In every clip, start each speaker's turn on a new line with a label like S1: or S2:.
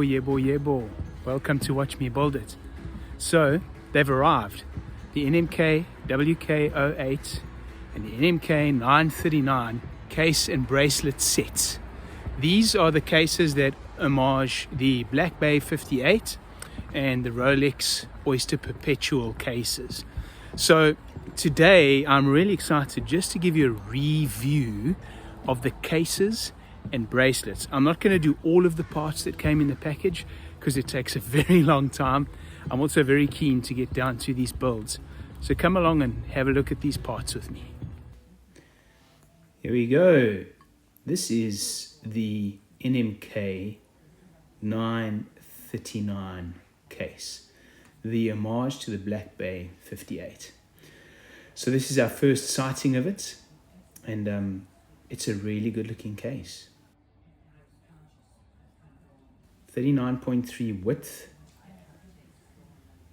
S1: yebo. Welcome to Watch Me Build It. So, they've arrived. The NMK WK08 and the NMK 939 case and bracelet sets. These are the cases that homage the Black Bay 58 and the Rolex Oyster Perpetual cases. So today I'm really excited just to give you a review of the cases and bracelets. I'm not going to do all of the parts that came in the package because it takes a very long time. I'm also very keen to get down to these builds. So come along and have a look at these parts with me. Here we go. This is the NMK 939 case, the homage to the Black Bay 58. So this is our first sighting of it, and it's a really good looking case. 39.3 width,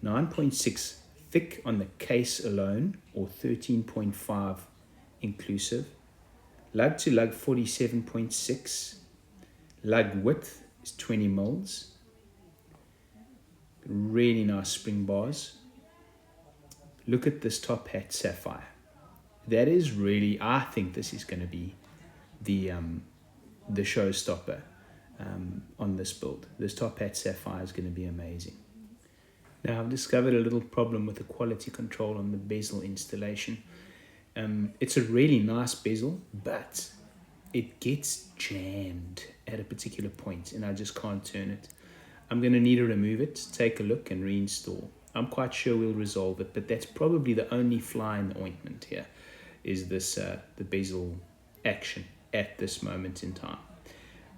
S1: 9.6 thick on the case alone, or 13.5 inclusive. Lug to lug 47.6. Lug width is 20 mils. Really nice spring bars. Look at this top hat sapphire. That is really, I think this is going to be the showstopper on this build. This top hat sapphire is going to be amazing. Now I've discovered a little problem with the quality control on the bezel installation. It's a really nice bezel, but it gets jammed at a particular point and I just can't turn it. I'm going to need to remove it, take a look and reinstall. I'm quite sure we'll resolve it, but that's probably the only fly in the ointment here, is this the bezel action at this moment in time.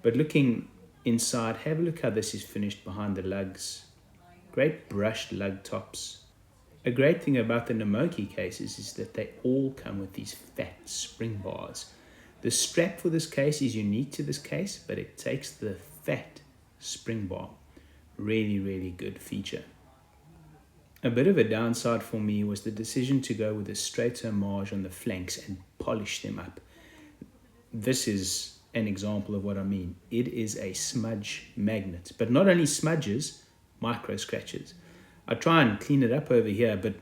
S1: But looking inside, have a look how this is finished behind the lugs. Great brushed lug tops. A great thing about the namoki cases is that they all come with these fat spring bars. The strap for this case is unique to this case, but it takes the fat spring bar. Really, really good feature. A bit of a downside for me was the decision to go with a straight homage on the flanks and polish them up. This is an example of what I mean. It is a smudge magnet, but not only smudges, micro scratches. I try and clean it up over here, but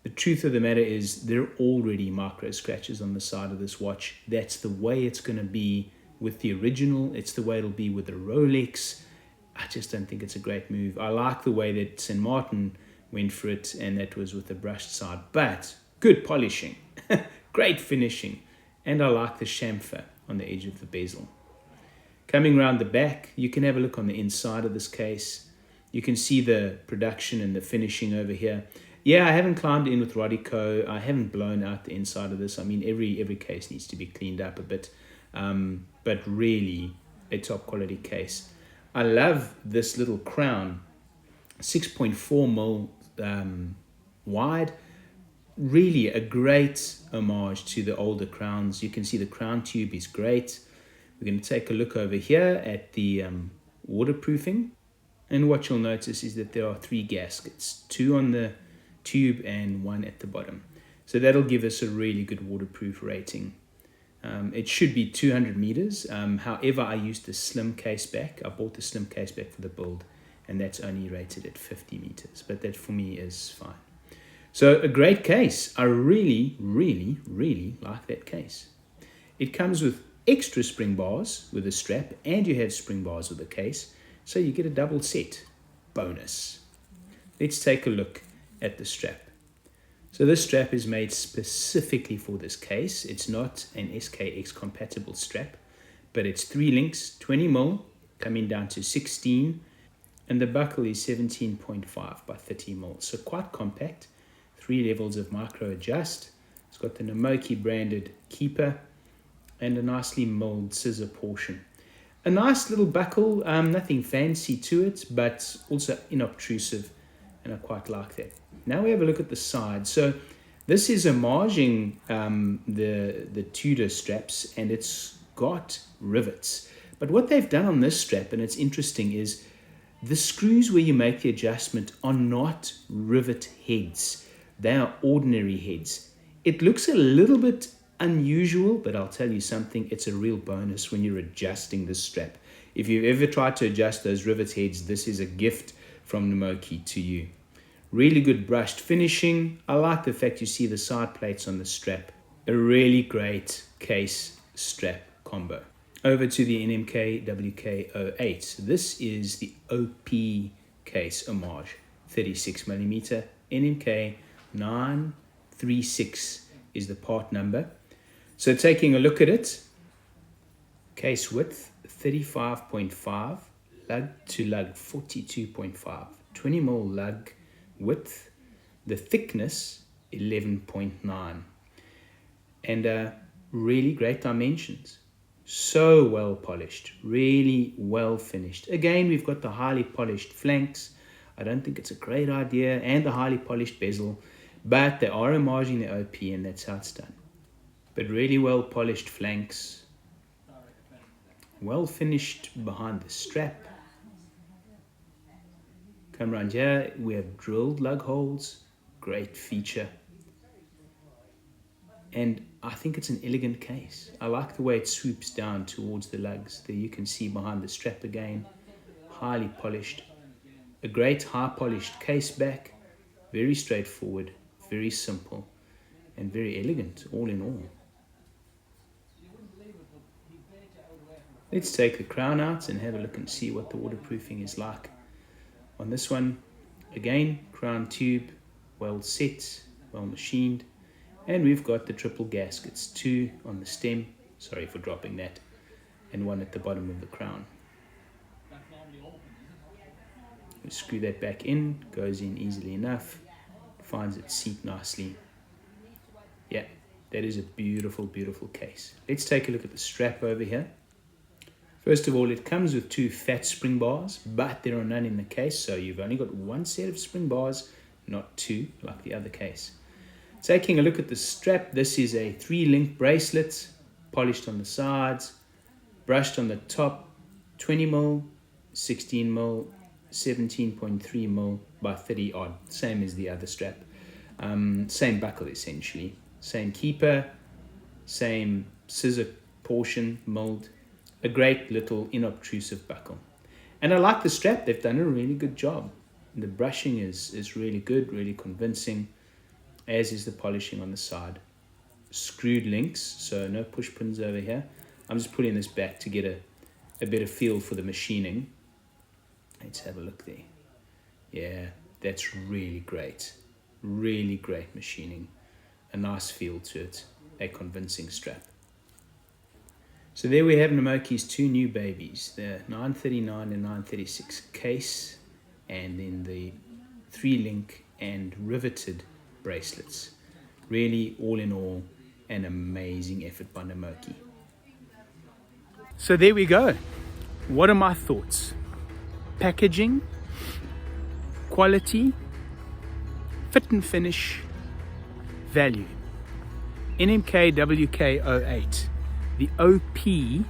S1: the truth of the matter is there are already micro scratches on the side of this watch. That's the way it's going to be with the original. It's the way it'll be with the Rolex. I just don't think it's a great move. I like the way that St. Martin went for it, and that was with the brushed side. But good polishing, great finishing, and I like the chamfer on the edge of the bezel. Coming around the back, you can have a look on the inside of this case. You can see the production and the finishing over here. Yeah, I haven't climbed in with Rodico. I haven't blown out the inside of this. I mean, every case needs to be cleaned up a bit, but really a top quality case. I love this little crown, 6.4 mil wide. Really a great homage to the older crowns. You can see the crown tube is great. We're going to take a look over here at the waterproofing. And what you'll notice is that there are 3 gaskets, 2 on the tube and 1 at the bottom. So that'll give us a really good waterproof rating. It should be 200 meters. However, I used the slim case back. I bought the slim case back for the build, and that's only rated at 50 meters. But that for me is fine. So a great case. I really, really, really like that case. It comes with extra spring bars with a strap, and you have spring bars with a case. So you get a double set bonus. Let's take a look at the strap. So this strap is made specifically for this case. It's not an SKX compatible strap, but it's 3 links, 20 mil, coming down to 16, and the buckle is 17.5 by 30 mil. So quite compact, 3 levels of micro adjust. It's got the namoki branded keeper and a nicely milled scissor portion. A nice little buckle, nothing fancy to it, but also inobtrusive, and I quite like that. Now we have a look at the side. So this is homaging the Tudor straps, and it's got rivets. But what they've done on this strap, and it's interesting, is the screws where you make the adjustment are not rivet heads. They are ordinary heads. It looks a little bit unusual, but I'll tell you something, it's a real bonus when you're adjusting the strap. If you've ever tried to adjust those rivet heads, this is a gift from Namoki to you. Really good brushed finishing. I like the fact you see the side plates on the strap. A really great case strap combo. Over to the NMK WK08. This is the OP case homage, 36mm. NMK 936 is the part number. So taking a look at it, case width 35.5, lug to lug 42.5, 20mm lug width, the thickness 11.9, and really great dimensions. So well polished, really well finished. Again, we've got the highly polished flanks. I don't think it's a great idea, and the highly polished bezel, but they are homaging the OP, and that's how it's done. But really well polished flanks, well finished behind the strap. Come around here, we have drilled lug holes, great feature. And I think it's an elegant case. I like the way it swoops down towards the lugs. There you can see behind the strap again, highly polished. A great high polished case back, very straightforward, very simple, and very elegant all in all. Let's take the crown out and have a look and see what the waterproofing is like. On this one, again, crown tube, well set, well machined. And we've got the triple gaskets, 2 on the stem, sorry for dropping that, and 1 at the bottom of the crown. We screw that back in, goes in easily enough, finds its seat nicely. Yeah, that is a beautiful, beautiful case. Let's take a look at the strap over here. First of all, it comes with 2 fat spring bars, but there are none in the case, so you've only got 1 set of spring bars, not 2 like the other case. Taking a look at the strap, this is a 3-link bracelet, polished on the sides, brushed on the top, 20mm, 16mm, 17.3mm by 30 odd, same as the other strap. Same buckle essentially, same keeper, same scissor portion, mold, a great little inobtrusive buckle. And I like the strap, they've done a really good job. The brushing is really good, really convincing, as is the polishing on the side. Screwed links, so no push pins over here. I'm just pulling this back to get a better feel for the machining. Let's have a look there. Yeah, that's really great machining. A nice feel to it, a convincing strap. So there we have Namoki's 2 new babies, the 939 and 936 case, and then the 3-link and riveted bracelets. Really, all in all, an amazing effort by Namoki. So there we go. What are my thoughts? Packaging, quality, fit and finish, value. NMK WK08, the OP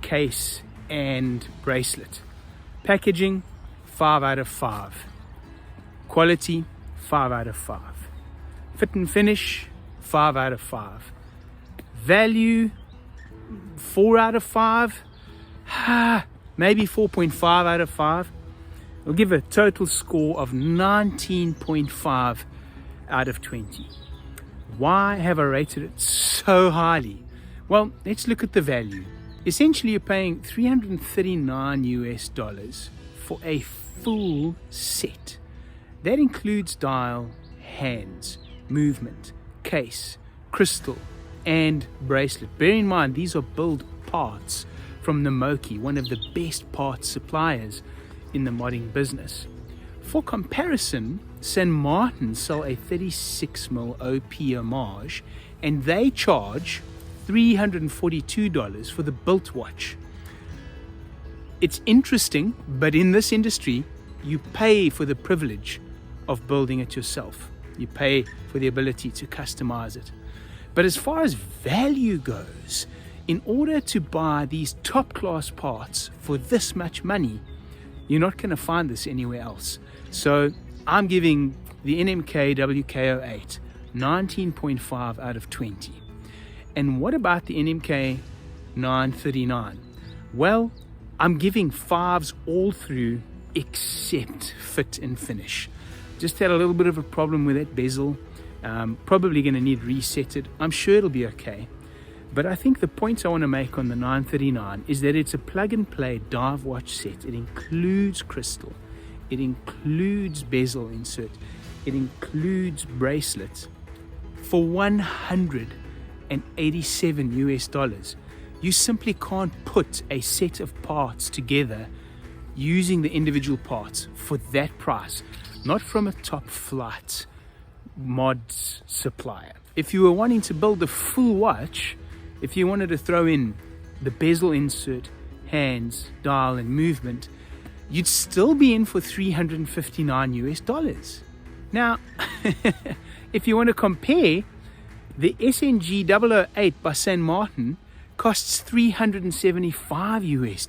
S1: case and bracelet. Packaging, 5 out of 5. Quality, 5 out of 5. Fit and finish, 5 out of 5. Value, 4 out of 5. Maybe 4.5 out of 5. We'll give a total score of 19.5 out of 20. Why have I rated it so highly? Well, let's look at the value. Essentially, you're paying $339 for a full set. That includes dial, hands, movement, case, crystal, and bracelet. Bear in mind, these are build parts from Namoki, one of the best parts suppliers in the modding business. For comparison, St. Martin sell a 36mm OP homage, and they charge $342 for the built watch. It's interesting, but in this industry, you pay for the privilege of building it yourself. You pay for the ability to customize it. But as far as value goes, in order to buy these top-class parts for this much money, you're not going to find this anywhere else. So I'm giving the NMK WK08 19.5 out of 20. And what about the NMK 939? Well, I'm giving 5s all through except fit and finish. Just had a little bit of a problem with that bezel. Probably going to need resetted. I'm sure it'll be okay. But I think the point I want to make on the 939 is that it's a plug-and-play dive watch set. It includes crystal. It includes bezel insert. It includes bracelets for $187 US. You simply can't put a set of parts together using the individual parts for that price. Not from a top flight mods supplier. If you were wanting to build a full watch, if you wanted to throw in the bezel insert, hands, dial and movement, you'd still be in for $359 US. Now, if you want to compare, the SNG 008 by St. Martin costs $375 US.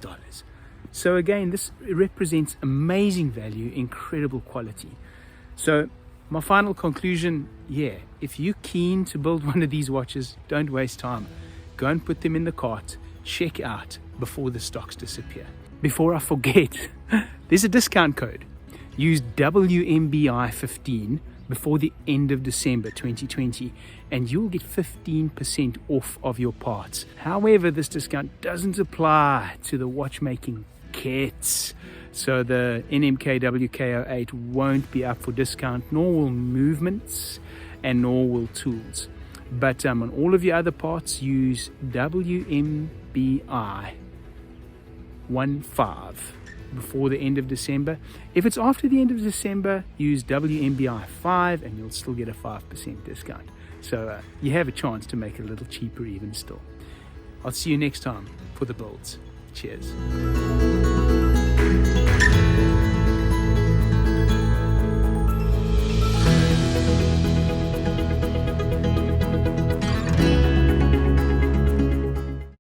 S1: So again, this represents amazing value, incredible quality. So my final conclusion, if you're keen to build one of these watches, don't waste time. Go and put them in the cart, check out before the stocks disappear. Before I forget, there's a discount code. Use WMBI15 before the end of December 2020 and you'll get 15% off of your parts. However, this discount doesn't apply to the watchmaking kits. So the NMK WK08 won't be up for discount, nor will movements and nor will tools. But on all of your other parts, use WMBI 15 before the end of December. If it's after the end of December, use WMBI 5 and you'll still get a 5% discount. So you have a chance to make it a little cheaper even still. I'll see you next time for the builds. Cheers.